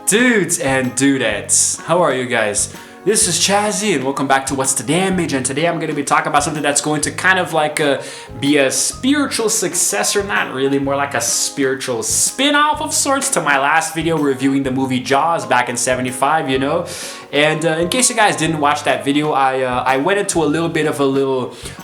Dudes and dudettes, how are you guys? This is Chazzy and welcome back to What's the Damage, and today I'm going to be talking about something that's going to kind of like be a spiritual successor, not really, more like a spiritual spin-off of sorts to my last video reviewing the movie Jaws back in '75, you know? And in case you guys didn't watch that video, I went into a little bit of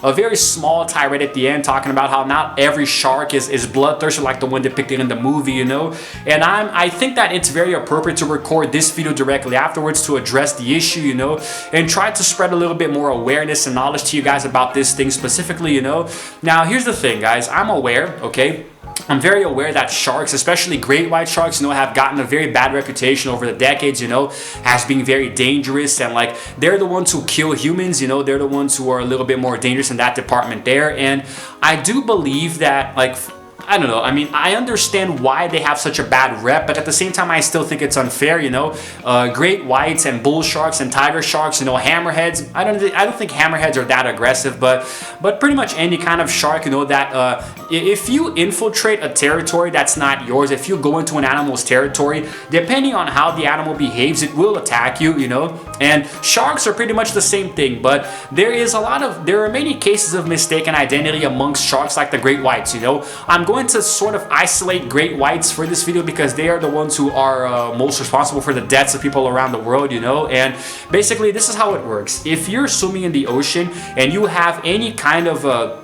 a very small tirade at the end talking about how not every shark is bloodthirsty like the one depicted in the movie, you know? And I think that it's very appropriate to record this video directly afterwards to address the issue, you know, and try to spread a little bit more awareness and knowledge to you guys about this thing specifically, you know. Now, here's the thing, guys. I'm aware, okay? I'm very aware that sharks, especially great white sharks, you know, have gotten a very bad reputation over the decades, you know, as being very dangerous, and like they're the ones who kill humans, you know, they're the ones who are a little bit more dangerous in that department there. And I do believe that, like, I don't know, I mean, I understand why they have such a bad rep, but at the same time, I still think it's unfair, you know. Great whites and bull sharks and tiger sharks, you know, hammerheads. I don't think hammerheads are that aggressive, but pretty much any kind of shark, you know, that if you infiltrate a territory that's not yours, if you go into an animal's territory, depending on how the animal behaves, it will attack you, you know. And sharks are pretty much the same thing, but there are many cases of mistaken identity amongst sharks like the great whites, you know. I'm going to sort of isolate great whites for this video because they are the ones who are most responsible for the deaths of people around the world, you know. And basically, this is how it works. If you're swimming in the ocean and you have any kind of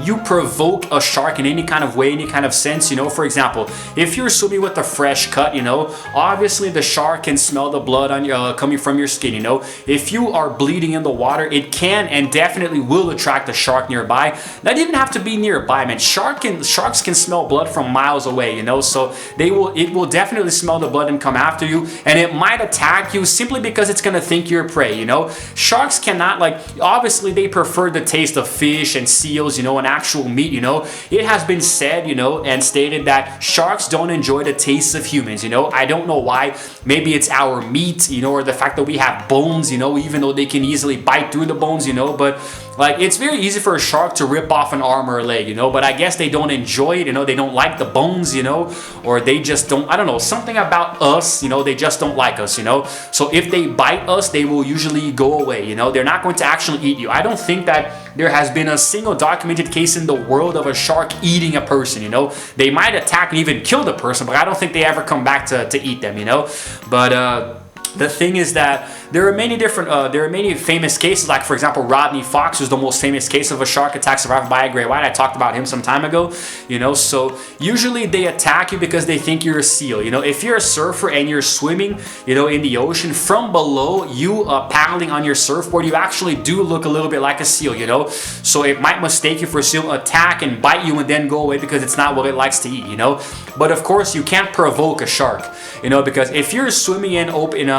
you provoke a shark in any kind of way, any kind of sense, you know. For example, if you're swimming with a fresh cut, you know, obviously the shark can smell the blood on your coming from your skin, you know. If you are bleeding in the water, it can and definitely will attract a shark nearby. Not even have to be nearby, man. Sharks can smell blood from miles away, you know. So it will definitely smell the blood and come after you, and it might attack you simply because it's gonna think you're prey, you know. Sharks cannot, like, obviously they prefer the taste of fish and seals, you know, and actual meat, you know. It has been said, you know, and stated that sharks don't enjoy the tastes of humans, you know. I don't know why. Maybe it's our meat, you know, or the fact that we have bones, you know, even though they can easily bite through the bones, you know. But like, it's very easy for a shark to rip off an arm or a leg, you know, but I guess they don't enjoy it, you know. They don't like the bones, you know, or they just don't, I don't know, something about us, you know, they just don't like us, you know. So if they bite us, they will usually go away, you know. They're not going to actually eat you. I don't think that there has been a single documented case in the world of a shark eating a person, you know. They might attack and even kill the person, but I don't think they ever come back to eat them, you know. But the thing is that there are many famous cases, like for example Rodney Fox was the most famous case of a shark attack survived by a great white. I talked about him some time ago, you know. So usually they attack you because they think you're a seal, you know. If you're a surfer and you're swimming, you know, in the ocean, from below you paddling on your surfboard, you actually do look a little bit like a seal, you know. So it might mistake you for a seal, attack and bite you and then go away because it's not what it likes to eat, you know. But of course you can't provoke a shark, you know, because if you're swimming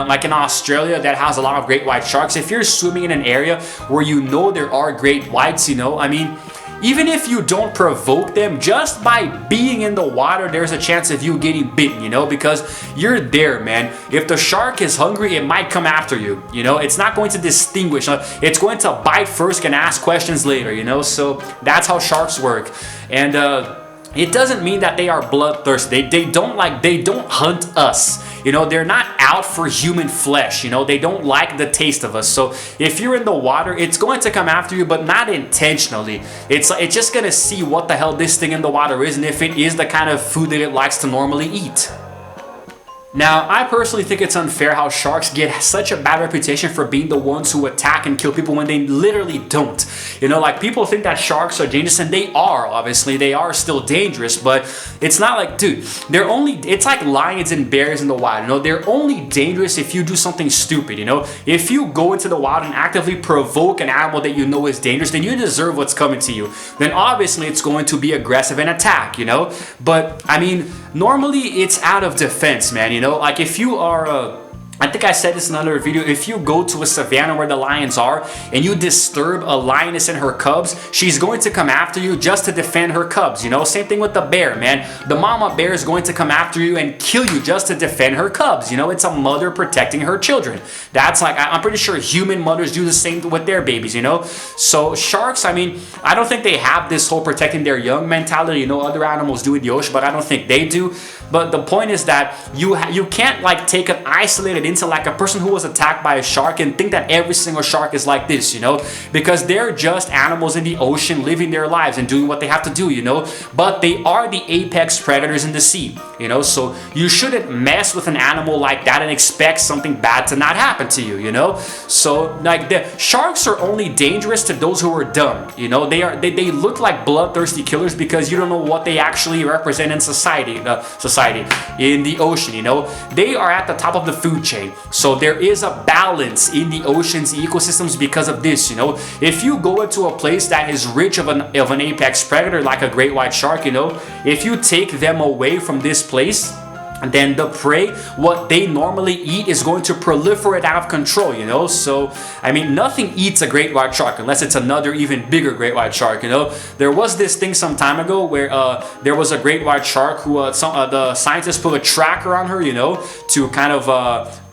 like in Australia that has a lot of great white sharks, if you're swimming in an area where you know there are great whites, you know, I mean, even if you don't provoke them, just by being in the water, there's a chance of you getting bitten, you know, because you're there, man. If the shark is hungry, it might come after you, you know. It's not going to distinguish. It's going to bite first and ask questions later, you know. So that's how sharks work. And it doesn't mean that they are bloodthirsty. They don't hunt us. You know, they're not out for human flesh, you know. They don't like the taste of us. So if you're in the water, it's going to come after you, but not intentionally. It's just gonna see what the hell this thing in the water is, and if it is the kind of food that it likes to normally eat. Now, I personally think it's unfair how sharks get such a bad reputation for being the ones who attack and kill people when they literally don't. You know, like, people think that sharks are dangerous, and they are, obviously. They are still dangerous, but it's not like, dude, it's like lions and bears in the wild, you know. They're only dangerous if you do something stupid, you know. If you go into the wild and actively provoke an animal that you know is dangerous, then you deserve what's coming to you. Then obviously it's going to be aggressive and attack, you know. But, I mean, normally it's out of defense, man, you know. Like, if you are I think I said this in another video, if you go to a savanna where the lions are and you disturb a lioness and her cubs, she's going to come after you just to defend her cubs, you know? Same thing with the bear, man. The mama bear is going to come after you and kill you just to defend her cubs, you know? It's a mother protecting her children. That's like, I'm pretty sure human mothers do the same with their babies, you know? So sharks, I mean, I don't think they have this whole protecting their young mentality, you know? Other animals do in the ocean, but I don't think they do. But the point is that you can't like take an isolated into like a person who was attacked by a shark and think that every single shark is like this, you know, because they're just animals in the ocean living their lives and doing what they have to do, you know, but they are the apex predators in the sea, you know, so you shouldn't mess with an animal like that and expect something bad to not happen to you, you know. So like the sharks are only dangerous to those who are dumb, you know. They look like bloodthirsty killers because you don't know what they actually represent in society in the ocean, you know. They are at the top of the food chain. So there is a balance in the ocean's ecosystems because of this, you know. If you go into a place that is rich of an apex predator like a great white shark, you know, if you take them away from this place, then the prey, what they normally eat, is going to proliferate out of control, you know. So I mean, nothing eats a great white shark unless it's another even bigger great white shark, you know. There was this thing some time ago where there was a great white shark who the scientists put a tracker on her, you know, to kind of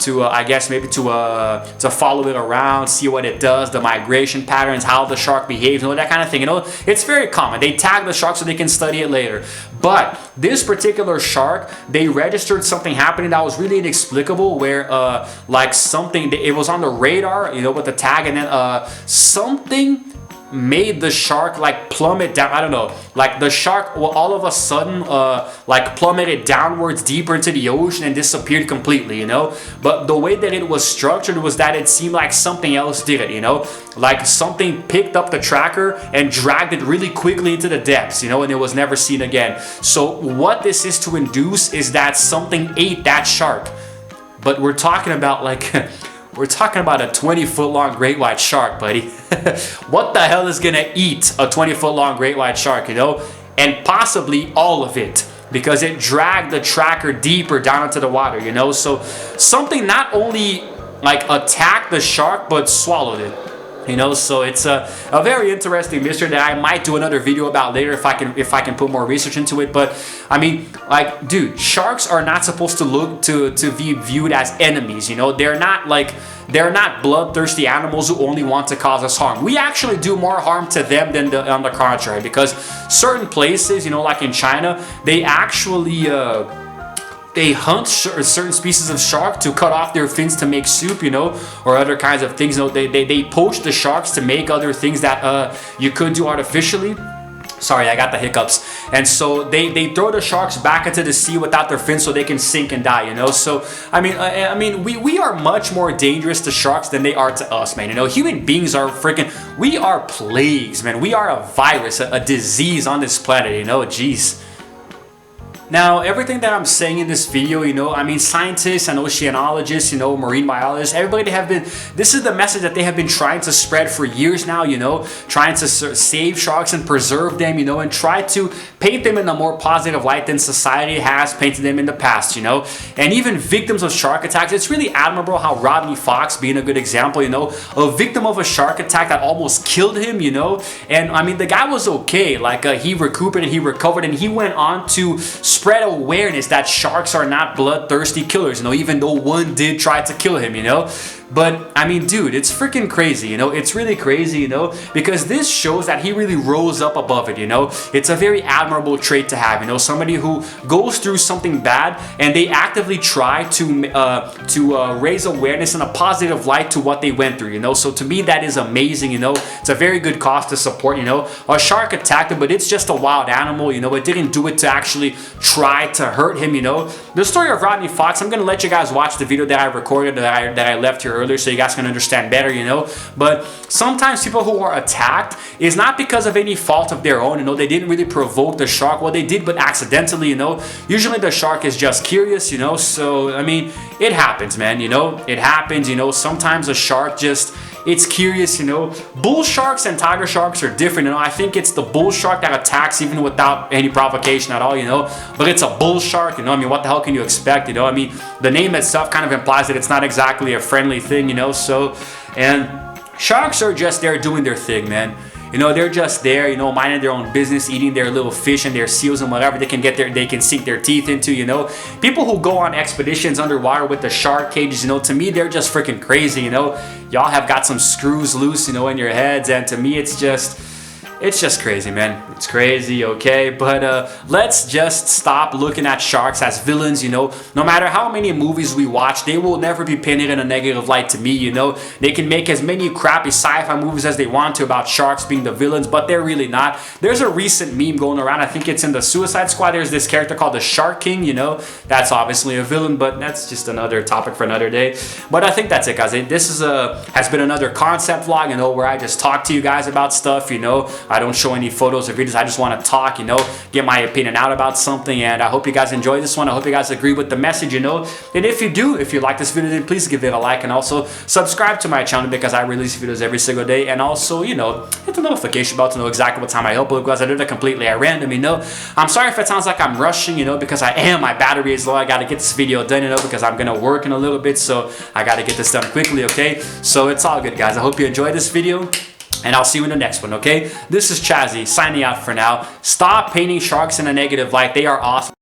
I guess maybe to follow it around, see what it does, the migration patterns, how the shark behaves, you know, that kind of thing, you know. It's very common. They tag the shark so they can study it later. But this particular shark, they registered something happening that was really inexplicable, where like something, it was on the radar, you know, with the tag, and then something made the shark like plummet down. I don't know, like the shark all of a sudden like plummeted downwards deeper into the ocean and disappeared completely, you know. But the way that it was structured was that it seemed like something else did it, you know, like something picked up the tracker and dragged it really quickly into the depths, you know, and it was never seen again. So what this is to induce is that something ate that shark. But we're talking about like we're talking about a 20-foot long great white shark, buddy. What the hell is gonna eat a 20-foot long great white shark, you know? And possibly all of it, because it dragged the tracker deeper down into the water, you know? So something not only like attacked the shark, but swallowed it. You know, so it's a very interesting mystery that I might do another video about later if I can put more research into it. But I mean, like, dude, sharks are not supposed to look to be viewed as enemies. You know, they're not bloodthirsty animals who only want to cause us harm. We actually do more harm to them than on the contrary, because certain places, you know, like in China, they actually they hunt certain species of shark to cut off their fins to make soup, you know, or other kinds of things. You know, they poach the sharks to make other things that you could do artificially. Sorry, I got the hiccups. And so they throw the sharks back into the sea without their fins so they can sink and die, you know. So I mean we are much more dangerous to sharks than they are to us, man. You know, human beings are we are plagues, man. We are a virus, a disease on this planet, you know. Jeez. Now, everything that I'm saying in this video, you know, I mean, scientists and oceanologists, you know, marine biologists, everybody, this is the message that they have been trying to spread for years now, you know, trying to save sharks and preserve them, you know, and try to paint them in a more positive light than society has painted them in the past, you know. And even victims of shark attacks, it's really admirable how Rodney Fox, being a good example, you know, a victim of a shark attack that almost killed him, you know. And I mean, the guy was okay, like he recuperated, he recovered, and he went on to spread awareness that sharks are not bloodthirsty killers, you know, even though one did try to kill him, you know. But I mean, dude, it's freaking crazy, you know. It's really crazy, you know, because this shows that he really rose up above it, you know. It's a very admirable trait to have, you know, somebody who goes through something bad and they actively try to raise awareness in a positive light to what they went through, you know. So to me, that is amazing, you know. It's a very good cause to support, you know. A shark attacked him, but it's just a wild animal, you know. It didn't do it to actually try to hurt him, you know. The story of Rodney Fox, I'm gonna let you guys watch the video that I recorded that I left here earlier so you guys can understand better, you know. But sometimes people who are attacked is not because of any fault of their own, you know. They didn't really provoke the shark. Well, they did, but accidentally, you know. Usually the shark is just curious, you know. So I mean, it happens, man, you know. It happens, you know. Sometimes a shark just, it's curious, you know. Bull sharks and tiger sharks are different, you know. I think it's the bull shark that attacks even without any provocation at all, you know. But it's a bull shark, you know. I mean, what the hell can you expect, you know? I mean, the name itself kind of implies that it's not exactly a friendly thing, you know. So, and sharks are just there doing their thing, man. You know, they're just there, you know, minding their own business, eating their little fish and their seals and whatever they can sink their teeth into, you know. People who go on expeditions underwater with the shark cages, you know, to me, they're just freaking crazy, you know. Y'all have got some screws loose, you know, in your heads, and to me, it's just crazy, man. It's crazy, okay? But let's just stop looking at sharks as villains, you know. No matter how many movies we watch, they will never be painted in a negative light to me, you know. They can make as many crappy sci-fi movies as they want to about sharks being the villains, but they're really not. There's a recent meme going around, I think it's in the Suicide Squad, there's this character called the Shark King, you know. That's obviously a villain, but that's just another topic for another day. But I think that's it, guys. This is has been another concept vlog, you know, where I just talk to you guys about stuff, you know. I don't show any photos or videos. I just want to talk, you know, get my opinion out about something, and I hope you guys enjoy this one. I hope you guys agree with the message, you know. And if you do, if you like this video, then please give it a like, and also subscribe to my channel because I release videos every single day. And also, you know, hit the notification bell to know exactly what time I upload, because I do that completely at random, you know. I'm sorry if it sounds like I'm rushing, you know, because I am. My battery is low. I got to get this video done, you know, because I'm gonna work in a little bit, so I got to get this done quickly, okay? So it's all good, guys. I hope you enjoyed this video, and I'll see you in the next one, okay? This is Chazzy signing out for now. Stop painting sharks in a negative light. They are awesome.